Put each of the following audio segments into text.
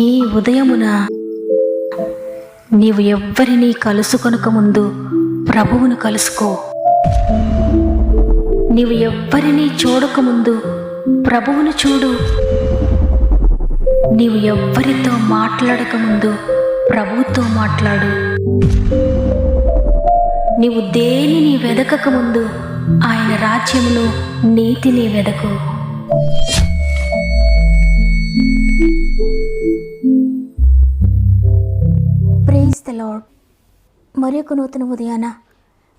ఈ ఉదయమున నీవు ఎవ్వరినీ కలుసుకొనక ముందు ప్రభువును కలుసుకో. నీవు ఎవ్వరినీ చూడకముందు ప్రభువును చూడు. నీవు ఎవ్వరితో మాట్లాడకముందు ప్రభువుతో మాట్లాడు. నీవు దేనిని వెదకకముందు ఆయన రాజ్యమును నీతిని వెదకు. Praise the lord. మరొక నూతన ఉదయాన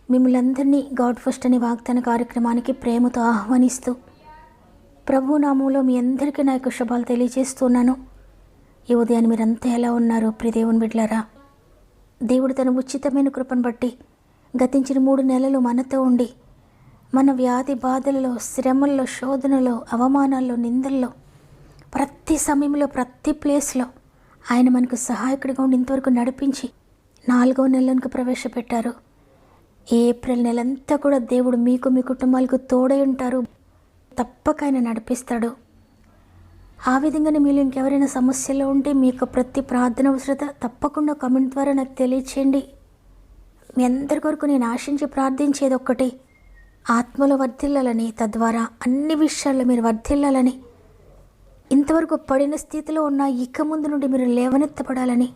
మిమ్మల్ని అందరినీ గాడ్ ఫస్ట్ అనే వాగ్దాన కార్యక్రమానికి ప్రేమతో ఆహ్వానిస్తూ ప్రభు నామంలో మీ అందరికీ నా యొక్క శుభాలు తెలియజేస్తున్నాను. ఈ ఉదయాన్ని మీరంతా ఎలా ఉన్నారో ప్రియ దేవుని బిడ్డలారా, దేవుడు తన ఉచితమైన కృపను బట్టి గతించిన 3 నెలలు మనతో ఉండి మన వ్యాధి బాధలలో, శ్రమల్లో, శోధనలో, అవమానాల్లో, నిందల్లో, ప్రతి సమయంలో, ప్రతి ప్లేస్లో ఆయన మనకు సహాయకుడిగా ఉండి ఇంతవరకు నడిపించి 4వ నెలలకు ప్రవేశపెట్టారు. ఏప్రిల్ నెలంతా కూడా దేవుడు మీకు, మీ కుటుంబాలకు తోడై ఉంటారు. తప్పక ఆయన నడిపిస్తాడు. ఆ విధంగానే మీరు ఇంకెవరైనా సమస్యలో ఉంటే మీ యొక్క ప్రతి ప్రార్థన అవసరత తప్పకుండా కామెంట్ ద్వారా నాకు తెలియచేయండి. మీ అందరి కొరకు నేను ఆశించి ప్రార్థించేది ఒక్కటి, ఆత్మలో వర్ధిల్లాలని, తద్వారా అన్ని విషయాల్లో మీరు వర్ధిల్లాలని, ఇంతవరకు పడిన స్థితిలో ఉన్న ఇక ముందు నుండి మీరు లేవనెత్తపడాలని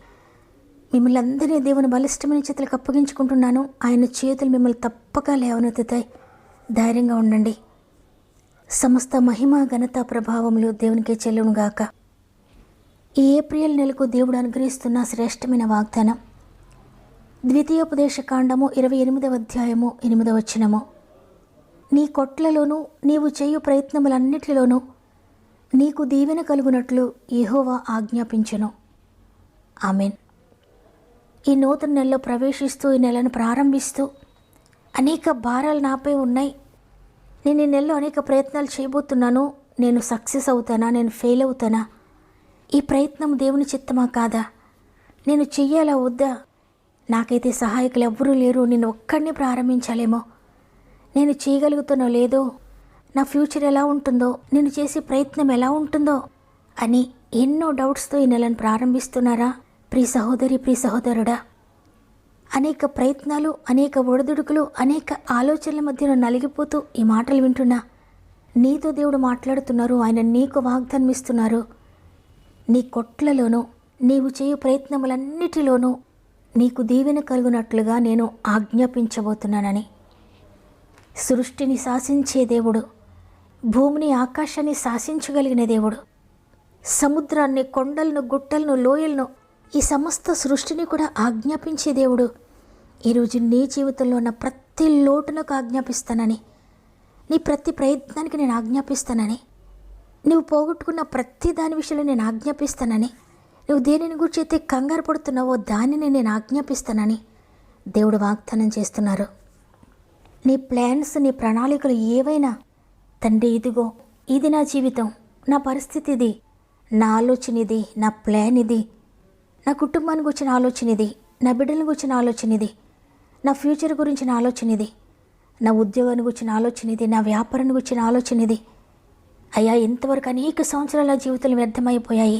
మిమ్మల్ని అందరినీ దేవుని బలిష్టమైన చేతులకు అప్పగించుకుంటున్నాను. ఆయన చేతులు మిమ్మల్ని తప్పక లేవనెత్తుతాయి. ధైర్యంగా ఉండండి. సమస్త మహిమ, ఘనత, ప్రభావములు దేవునికే చెల్లునుగాక. ఈ ఏప్రిల్ నెలకు దేవుడు అనుగ్రహిస్తున్న శ్రేష్టమైన వాగ్దానం ద్వితీయోపదేశకాండము 28వ అధ్యాయము 8వ వచనము. నీ కొట్లలోనూ నీవు చేయు ప్రయత్నములన్నిటిలోనూ నీకు దీవెన కలుగునట్లు యెహోవా ఆజ్ఞాపించెను. ఆమెన్. ఈ నూతన నెలలో ప్రవేశిస్తూ, ఈ నెలను ప్రారంభిస్తూ అనేక భారాలు నాపై ఉన్నాయి. నేను ఈ నెలలో అనేక ప్రయత్నాలు చేయబోతున్నాను. నేను సక్సెస్ అవుతానా, నేను ఫెయిల్ అవుతానా, ఈ ప్రయత్నం దేవుని చిత్తమా కాదా, నేను చెయ్యాలా వద్దా, నాకైతే సహాయకులు ఎవ్వరూ లేరు, నేను ఒక్కడిని ప్రారంభించాలేమో, నేను చేయగలుగుతానో లేదో, నా ఫ్యూచర్ ఎలా ఉంటుందో, నేను చేసే ప్రయత్నం ఎలా ఉంటుందో అని ఎన్నో డౌట్స్తో ఈ నెలను ప్రారంభిస్తున్నారా? ప్రియ సహోదరి, ప్రియ సహోదరుడా, అనేక ప్రయత్నాలు, అనేక ఒడిదుడుకులు, అనేక ఆలోచనల మధ్యలో నలిగిపోతూ ఈ మాటలు వింటున్నా నీతో దేవుడు మాట్లాడుతున్నారు. ఆయన నీకు వాగ్దానం ఇస్తున్నారు. నీ కొట్లలోనూ నీవు చేయు ప్రయత్నములన్నిటిలోనూ నీకు దీవెన కలుగునట్లుగా నేను ఆజ్ఞాపించబోతున్నానని. సృష్టిని శాసించే దేవుడు, భూమిని, ఆకాశాన్ని శాసించగలిగిన దేవుడు, సముద్రాన్ని, కొండలను, గుట్టలను, లోయలను, ఈ సమస్త సృష్టిని కూడా ఆజ్ఞాపించే దేవుడు ఈరోజు నీ జీవితంలో ఉన్న ప్రతి లోటునకు ఆజ్ఞాపిస్తానని, నీ ప్రతి ప్రయత్నానికి నేను ఆజ్ఞాపిస్తానని, నువ్వు పోగొట్టుకున్న ప్రతి దాని విషయంలో నేను ఆజ్ఞాపిస్తానని, నువ్వు దేనిని గురించి అయితే కంగారు పడుతున్నావో దానిని నేను ఆజ్ఞాపిస్తానని దేవుడు వాగ్దానం చేస్తున్నారు. నీ ప్లాన్స్, నీ ప్రణాళికలు ఏవైనా, తండ్రి ఇదిగో ఇది నా జీవితం, నా పరిస్థితి ఇది, నా ఆలోచన ఇది, నా ప్లాన్ ఇది, నా కుటుంబానికి వచ్చిన ఆలోచన ఇది, నా బిడ్డలకు వచ్చిన ఆలోచన ఇది, నా ఫ్యూచర్ గురించిన ఆలోచన ఇది, నా ఉద్యోగానికి వచ్చిన ఆలోచన ఇది, నా వ్యాపారానికి వచ్చిన ఆలోచన ఇది. అయ్యా, ఇంతవరకు అనేక సంవత్సరాల జీవితాలు వ్యర్థమైపోయాయి,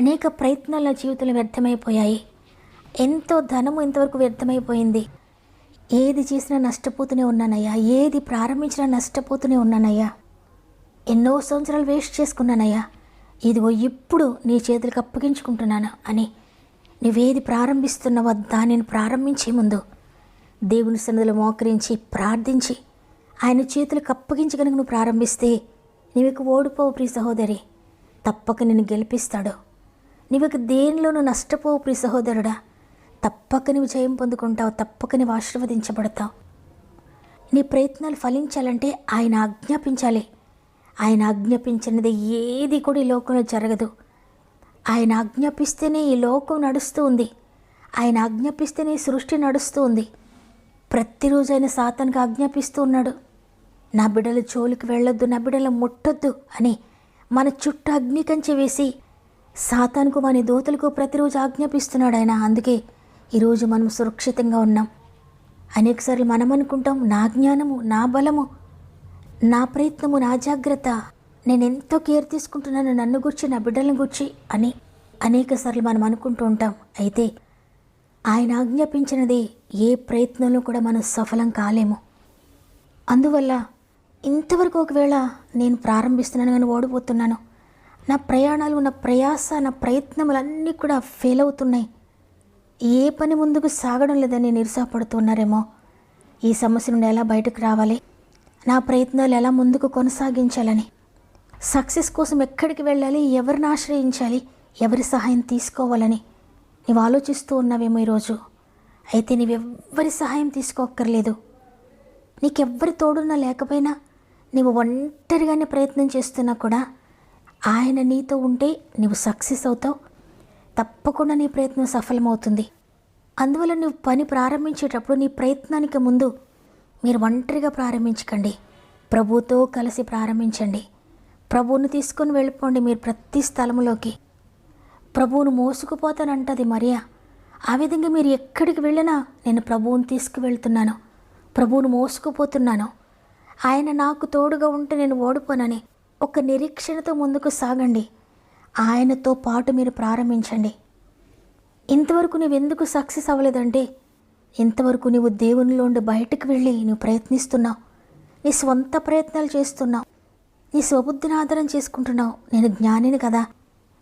అనేక ప్రయత్నాలు నా జీవితంలో వ్యర్థమైపోయాయి, ఎంతో ధనము ఇంతవరకు వ్యర్థమైపోయింది, ఏది చేసినా నష్టపోతూనే ఉన్నానయ్యా, ఏది ప్రారంభించినా నష్టపోతూనే ఉన్నానయ్యా, ఎన్నో సంవత్సరాలు వేస్ట్ చేసుకున్నానయ్యా, ఇదిగో ఇప్పుడు నీ చేతులకు అప్పగించుకుంటున్నాను అని నువ్వేది ప్రారంభిస్తున్నావో దానిని ప్రారంభించే ముందు దేవుని సన్నిధిలో మోకరించి ప్రార్థించి ఆయన చేతులకు అప్పగించి కనుక నువ్వు ప్రారంభిస్తే నీకు ఓడిపోవు ప్రియ సహోదరి, తప్పక నిన్ను గెలిపిస్తాడు. నీకు దేనిలోనూ నష్టపోవు ప్రియ సహోదరుడా, తప్పక నువ్వు జయం పొందుకుంటావు, తప్పక నువ్వు ఆశీర్వదించబడతావు. నీ ప్రయత్నాలు ఫలించాలంటే ఆయన ఆజ్ఞాపించాలి. ఆయన ఆజ్ఞాపించినది ఏది కూడా ఈ లోకంలో జరగదు. ఆయన ఆజ్ఞాపిస్తేనే ఈ లోకం నడుస్తూ ఉంది. ఆయన ఆజ్ఞాపిస్తేనే సృష్టి నడుస్తూ ఉంది. ప్రతిరోజు ఆయన సాతానుకు ఆజ్ఞాపిస్తూ ఉన్నాడు, నా బిడ్డల జోలికి వెళ్ళొద్దు, నా బిడ్డల ముట్టొద్దు అని మన చుట్టూ అగ్ని కంచె వేసి సాతానుకు, మన దూతలకు ప్రతిరోజు ఆజ్ఞాపిస్తున్నాడు ఆయన. అందుకే ఈరోజు మనం సురక్షితంగా ఉన్నాం. అనేకసార్లు మనం అనుకుంటాం, నా జ్ఞానము, నా బలము, నా ప్రయత్నము, నా జాగ్రత్త, నేను ఎంతో కేర్ తీసుకుంటున్నాను నన్ను గురించి, నా బిడ్డలను గురించి అని అనేకసార్లు మనం అనుకుంటూ ఉంటాం. అయితే ఆయన ఆజ్ఞాపించినది ఏ ప్రయత్నంలో కూడా మనం సఫలం కాలేము. అందువల్ల ఇంతవరకు ఒకవేళ నేను ప్రారంభిస్తున్నాను కానీ ఓడిపోతున్నాను, నా ప్రయాణాలు, నా ప్రయాస, నా ప్రయత్నములన్నీ కూడా ఫెయిల్ అవుతున్నాయి, ఏ పని ముందుకు సాగడం లేదని నిరుత్సాహపడుతున్నారేమో, ఈ సమస్య నుండి ఎలా బయటకు రావాలి, నా ప్రయత్నాలు ఎలా ముందుకు కొనసాగించాలని, సక్సెస్ కోసం ఎక్కడికి వెళ్ళాలి, ఎవరిని ఆశ్రయించాలి, ఎవరి సహాయం తీసుకోవాలని నీవు ఆలోచిస్తూ ఉన్నావేమో ఈరోజు. అయితే నీవెవ్వరి సహాయం తీసుకోక్కర్లేదు. నీకెవ్వరి తోడున్నా లేకపోయినా, నీవు ఒంటరిగానే ప్రయత్నం చేస్తున్నా కూడా ఆయన నీతో ఉంటే నీవు సక్సెస్ అవుతావు. తప్పకుండా నీ ప్రయత్నం సఫలమవుతుంది. అందువల్ల నువ్వు పని ప్రారంభించేటప్పుడు నీ ప్రయత్నానికి ముందు మీరు ఒంటరిగా ప్రారంభించకండి, ప్రభువుతో కలిసి ప్రారంభించండి. ప్రభువును తీసుకొని వెళ్ళిపోండి మీరు ప్రతి స్థలంలోకి. ప్రభువును మోసుకుపోతానంటది మరియా. ఆ విధంగా మీరు ఎక్కడికి వెళ్ళినా నేను ప్రభువును తీసుకువెళ్తున్నాను, ప్రభువును మోసుకుపోతున్నాను, ఆయన నాకు తోడుగా ఉంటే నేను ఓడిపోనని ఒక నిరీక్షణతో ముందుకు సాగండి. ఆయనతో పాటు మీరు ప్రారంభించండి. ఇంతవరకు నువ్వెందుకు సక్సెస్ అవ్వలేదంటే, ఇంతవరకు నువ్వు దేవునిలోండి బయటకు వెళ్ళి నువ్వు ప్రయత్నిస్తున్నావు, నీ స్వంత ప్రయత్నాలు చేస్తున్నావు, నీ స్వబుద్ధిని ఆధారం చేసుకుంటున్నావు. నేను జ్ఞానిని కదా,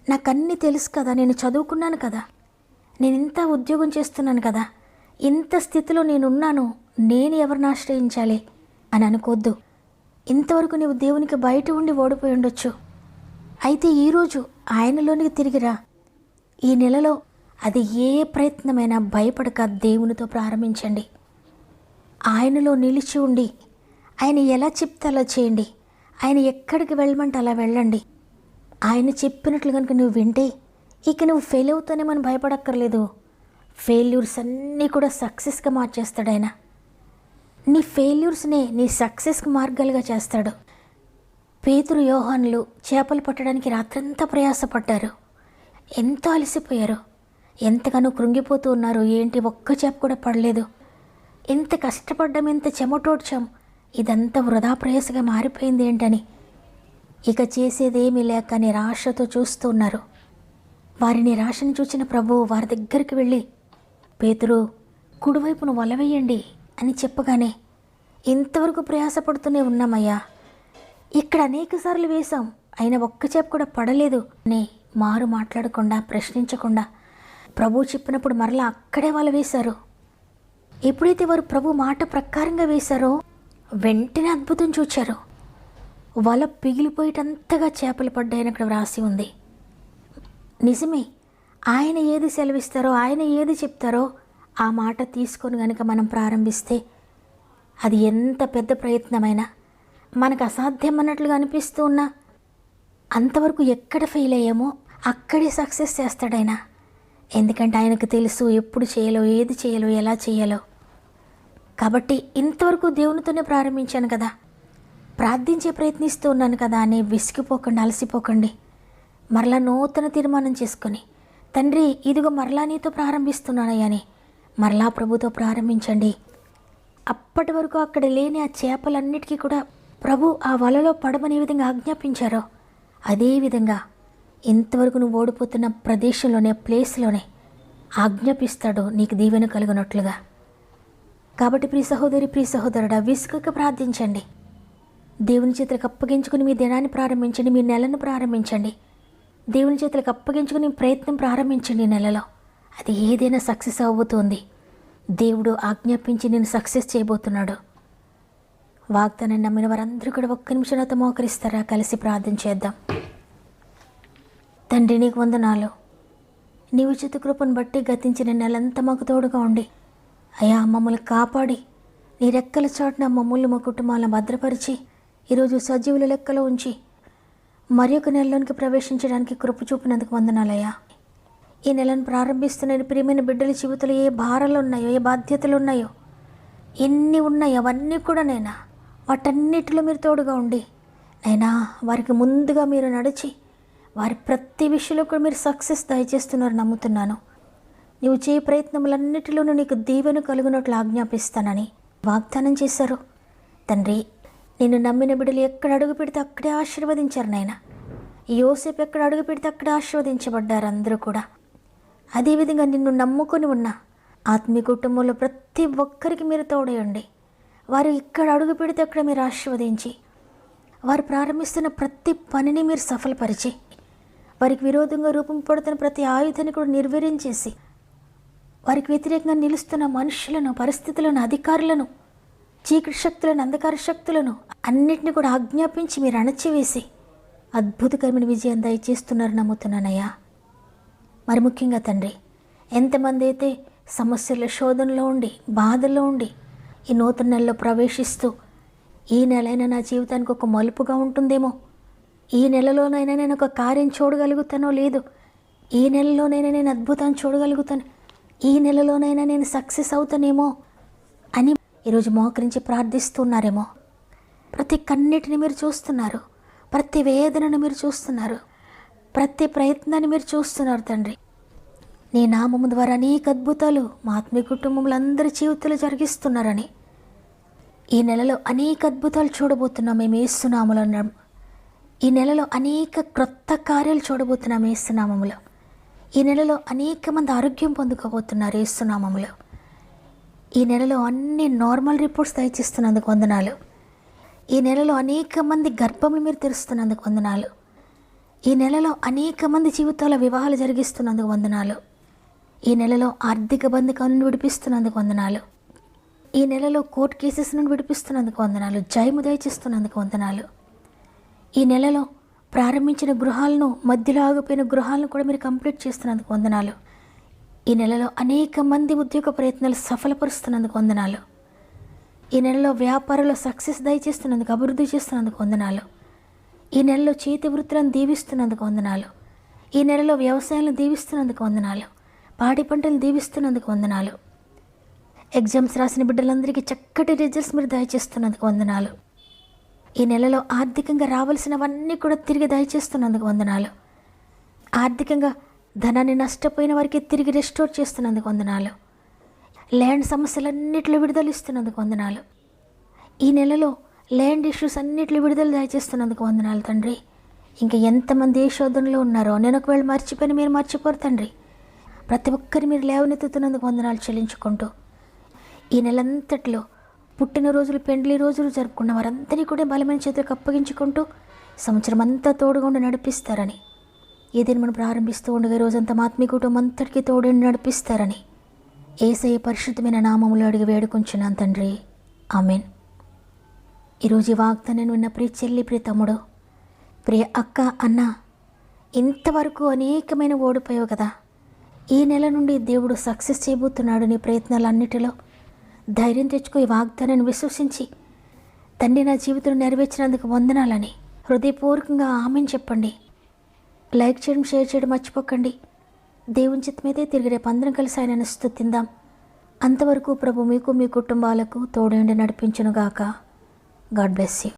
నాకన్నీ తెలుసు కదా, నేను చదువుకున్నాను కదా, నేను ఇంత ఉద్యోగం చేస్తున్నాను కదా, ఇంత స్థితిలో నేనున్నాను, నేను ఎవరిని ఆశ్రయించాలి అని అనుకోవద్దు. ఇంతవరకు నువ్వు దేవునికి బయట ఉండి ఓడిపోయి ఉండొచ్చు. అయితే ఈరోజు ఆయనలోనికి తిరిగిరా. ఈ నెలలో అది ఏ ప్రయత్నమైనా భయపడక దేవునితో ప్రారంభించండి. ఆయనలో నిలిచి ఉండి ఆయన ఎలా చెప్తే అలా చేయండి. ఆయన ఎక్కడికి వెళ్ళమంటే అలా వెళ్ళండి. ఆయన చెప్పినట్లు కనుక నువ్వు వింటే ఇక నువ్వు ఫెయిల్ అవుతానే మనం భయపడక్కర్లేదు. ఫెయిల్యూర్స్ అన్నీ కూడా సక్సెస్గా మార్చేస్తాడు ఆయన. నీ ఫెయిల్యూర్స్నే నీ సక్సెస్కి మార్గాలుగా చేస్తాడు. పేతురు, యోహానులు చేపలు పట్టడానికి రాత్రంతా ప్రయాసపడ్డారు, ఎంతో అలసిపోయారు, ఎంతగానో కృంగిపోతూ ఉన్నారు. ఏంటి ఒక్క చేప కూడా పడలేదు, ఎంత కష్టపడ్డాం, ఎంత చెమటోడ్చాం, ఇదంతా వృధా ప్రయాసగా మారిపోయింది ఏంటని ఇక చేసేదేమీ లేక నిరాశతో చూస్తూ ఉన్నారు. వారి నిరాశను చూసిన ప్రభువు వారి దగ్గరికి వెళ్ళి, పేతురు కుడివైపును వలవేయండి అని చెప్పగానే, ఇంతవరకు ప్రయాసపడుతూనే ఉన్నామయ్యా, ఇక్కడ అనేకసార్లు వేశాం, అయినా ఒక్క చేప కూడా పడలేదు అని మారు మాట్లాడకుండా, ప్రశ్నించకుండా ప్రభు చెప్పినప్పుడు మరలా అక్కడే వల వేశారు. ఎప్పుడైతే వారు ప్రభు మాట ప్రకారంగా వేశారో వెంటనే అద్భుతం చూచారు. వల పిగిలిపోయేటంతగా చేపలు పడ్డాయని అక్కడ వ్రాసి ఉంది. నిజమే, ఆయన ఏది సెలవిస్తారో, ఆయన ఏది చెప్తారో ఆ మాట తీసుకొని కనుక మనం ప్రారంభిస్తే అది ఎంత పెద్ద ప్రయత్నమైనా, మనకు అసాధ్యం అన్నట్లుగా అనిపిస్తూ ఉన్నా, అంతవరకు ఎక్కడ ఫెయిల్ అయ్యామో అక్కడే సక్సెస్ చేస్తాడైనా. ఎందుకంటే ఆయనకు తెలుసు ఎప్పుడు చేయాలో, ఏది చేయాలో, ఎలా చేయాలో. కాబట్టి ఇంతవరకు దేవునితోనే ప్రారంభించాను కదా, ప్రార్థించే ప్రయత్నిస్తూ ఉన్నాను కదా అని విసిగిపోకండి, అలసిపోకండి. మరలా నూతన తీర్మానం చేసుకొని, తండ్రి ఇదిగో మరలా నీతో ప్రారంభిస్తున్నానయ్యా అని మరలా ప్రభుతో ప్రారంభించండి. అప్పటి వరకు అక్కడ లేని ఆ చేపలన్నిటికీ కూడా ప్రభు ఆ వలలో పడమనే విధంగా ఆజ్ఞాపించారో అదేవిధంగా ఇంతవరకు నువ్వు ఓడిపోతున్న ప్రదేశంలోనే, ప్లేస్లోనే ఆజ్ఞాపిస్తాడు నీకు దీవెన కలుగునట్లుగా. కాబట్టి ప్రియ సహోదరి, ప్రియ సహోదరుడా, విసుగక ప్రార్థించండి. దేవుని చేతులకు అప్పగించుకుని మీ దినాన్ని ప్రారంభించండి, మీ నెలను ప్రారంభించండి. దేవుని చేతులకు అప్పగించుకుని ప్రయత్నం ప్రారంభించండి. నెలలో అది ఏదైనా సక్సెస్ అవ్వబోతోంది. దేవుడు ఆజ్ఞాపించి నేను సక్సెస్ చేయబోతున్నాడు. వాగ్దానం నమ్మిన వారందరూ కూడా ఒక్క నిమిషం నాతో మోకరిస్తారా? కలిసి ప్రార్థన చేద్దాం. తండ్రి నీకు వందనాలు. నీ ఉచిత కృపను బట్టి గతించిన నెలంతా మాకు తోడుగా ఉండి అయా మమ్మల్ని కాపాడి నీ రెక్కల చాటున మమ్మల్ని, మా కుటుంబాలను భద్రపరిచి ఈరోజు సజీవుల లెక్కలో ఉంచి మరి ఒక నెలలోనికి ప్రవేశించడానికి కృప చూపినందుకు వందనాలయ్యా. ఈ నెలను ప్రారంభిస్తున్న ప్రియమైన బిడ్డల జీవితంలో ఏ భారాలు ఉన్నాయో, ఏ బాధ్యతలు ఉన్నాయో, ఎన్ని ఉన్నాయో అవన్నీ కూడా నైనా వాటన్నిటిలో మీరు తోడుగా ఉండి నైనా వారికి ముందుగా మీరు నడిచి వారి ప్రతి విషయంలో కూడా మీరు సక్సెస్ దయచేస్తున్నారు నమ్ముతున్నాను. నీవు చేయ ప్రయత్నములన్నిటిలోనూ నీకు దీవెన కలుగునట్లు ఆజ్ఞాపిస్తానని వాగ్దానం చేశారు తండ్రి. నిన్ను నమ్మిన బిడ్డలు ఎక్కడ అడుగు పెడితే అక్కడే ఆశీర్వదించారు నాయన. యోసేపు ఎక్కడ అడుగు పెడితే అక్కడే ఆశీర్వదించబడ్డారు అందరూ కూడా. అదేవిధంగా నిన్ను నమ్ముకొని ఉన్న ఆత్మీయ కుటుంబంలో ప్రతి ఒక్కరికి మీరు తోడయండి. వారు ఇక్కడ అడుగు పెడితే అక్కడ మీరు ఆశీర్వదించి, వారు ప్రారంభిస్తున్న ప్రతి పనిని మీరు సఫలపరిచి, వారికి విరోధంగా రూపం పడుతున్న ప్రతి ఆయుధాన్ని కూడా నిర్వీర్యం చేసి, వారికి వ్యతిరేకంగా నిలుస్తున్న మనుషులను, పరిస్థితులను, అధికారులను, చీకటి శక్తులను, అంధకార శక్తులను అన్నిటిని కూడా ఆజ్ఞాపించి మీరు అణచివేసి అద్భుతకరమైన విజయం దయచేస్తున్నారు నమ్ముతున్నానయ్యా. మరి ముఖ్యంగా తండ్రి, ఎంతమంది అయితే సమస్యల శోధనలో ఉండి, బాధల్లో ఉండి ఈ నూతన నెలలో ప్రవేశిస్తూ ఈ నెలైనా నా జీవితానికి ఒక మలుపుగా ఉంటుందేమో, ఈ నెలలోనైనా నేను ఒక కార్యం చూడగలుగుతానో లేదు, ఈ నెలలోనైనా నేను అద్భుతాన్ని చూడగలుగుతాను, ఈ నెలలోనైనా నేను సక్సెస్ అవుతానేమో అని ఈరోజు మోకరించి ప్రార్థిస్తున్నారేమో. ప్రతి కన్నిటిని మీరు చూస్తున్నారు, ప్రతి వేదనను మీరు చూస్తున్నారు, ప్రతి ప్రయత్నాన్ని మీరు చూస్తున్నారు తండ్రి. నీ నామము ద్వారా అనేక అద్భుతాలు మా ఆత్మీయ కుటుంబంలో అందరి జీవితాలు జరిగిస్తున్నారని, ఈ నెలలో అనేక అద్భుతాలు చూడబోతున్నాం మేము యేసునామములో. ఈ నెలలో అనేక క్రొత్త కార్యాలు చూడబోతున్నాం యేసునామములో. ఈ నెలలో అనేక మంది ఆరోగ్యం పొందుకోబోతున్నారు యేసునామములో. ఈ నెలలో అన్ని నార్మల్ రిపోర్ట్స్ దయచేస్తున్నందుకు వందనాలు. ఈ నెలలో అనేక మంది గర్భములు మీరు తెరుస్తున్నందుకు వందనాలు. ఈ నెలలో అనేక మంది జీవితాల వివాహాలు జరిగిస్తున్నందుకు వందనాలు. ఈ నెలలో ఆర్థిక బంధకాల నుండి విడిపిస్తున్నందుకు వందనాలు. ఈ నెలలో కోర్టు కేసెస్ నుండి విడిపిస్తున్నందుకు వందనాలు. జయము దయచేస్తున్నందుకు వందనాలు. ఈ నెలలో ప్రారంభించిన గృహాలను, మధ్యలో ఆగిపోయిన గృహాలను కూడా మీరు కంప్లీట్ చేస్తున్నందుకు వందనాలు. ఈ నెలలో అనేక మంది ఉద్యోగ ప్రయత్నాలు సఫలపరుస్తున్నందుకు వందనాలు. ఈ నెలలో వ్యాపారంలో సక్సెస్ దయచేస్తున్నందుకు, అభివృద్ధి చేస్తున్నందుకు వందనాలు. ఈ నెలలో చేతి వృత్తులను దీవిస్తున్నందుకు వందనాలు. ఈ నెలలో వ్యవసాయాలను దీవిస్తున్నందుకు వందనాలు. పాడి పంటలు దీవిస్తున్నందుకు వందనాలు. ఎగ్జామ్స్ రాసిన బిడ్డలందరికీ చక్కటి రిజల్ట్స్ మీరు దయచేస్తున్నందుకు వందనాలు. ఈ నెలలో ఆర్థికంగా రావాల్సినవన్నీ కూడా తిరిగి దయచేస్తున్నందుకు వందనాలు. ఆర్థికంగా ధనాన్ని నష్టపోయిన వారికి తిరిగి రెస్టోర్ చేస్తున్నందుకు వందనాలు. ల్యాండ్ సమస్యలన్నింటిలో విడుదల ఇస్తున్నందుకు వందనాలు. ఈ నెలలో ల్యాండ్ ఇష్యూస్ అన్నింటిలో విడుదల దయచేస్తున్నందుకు వందనాలు తండ్రి. ఇంకా ఎంతమంది ఏ శోధనలో ఉన్నారో, నేను ఒకవేళ మర్చిపోయిన మీరు మర్చిపోరు తండ్రి. ప్రతి ఒక్కరి మీరు లేవనెత్తుతున్నందుకు వందనాలు చెల్లించుకుంటూ, ఈ నెలంతట్లో పుట్టినరోజులు, పెండ్లి రోజులు జరుపుకున్న వారందరినీ కూడా బలమైన చేతులకు అప్పగించుకుంటూ సంవత్సరం అంతా తోడుగా ఉండి నడిపిస్తారని, ఏదైనా మనం ప్రారంభిస్తూ ఉండగా రోజంతా మా ఆత్మీయ కుటుంబం అంతటికీ తోడుని నడిపిస్తారని యేసయ్య పరిశుద్ధమైన నామములో అడిగి వేడుకుంటున్నాను తండ్రి. ఆమెన్. ఈరోజు ఈ వాగ్దానాన్ని విన్న ప్రియ చెల్లి, ప్రియ తమ్ముడు, ప్రియ అక్క, అన్న, ఇంతవరకు అనేకమైన ఓడిపోయావు కదా. ఈ నెల నుండి దేవుడు సక్సెస్ చేయబోతున్నాడు. నీ ప్రయత్నాలన్నిటిలో ధైర్యం తెచ్చుకో. ఈ వాగ్దానాన్ని విశ్వసించి తండ్రి నా జీవితంలో నెరవేర్చినందుకు వందనాలని హృదయపూర్వకంగా ఆమెను చెప్పండి. లైక్ చేయడం, షేర్ చేయడం మర్చిపోకండి. దేవుని చిత్తమైతే తిరిగి రేపు అందరం కలిసి ఆయనను స్తుతిందాం. అంతవరకు ప్రభు మీకు, మీ కుటుంబాలకు తోడుండి నడిపించునుగాక. God bless you.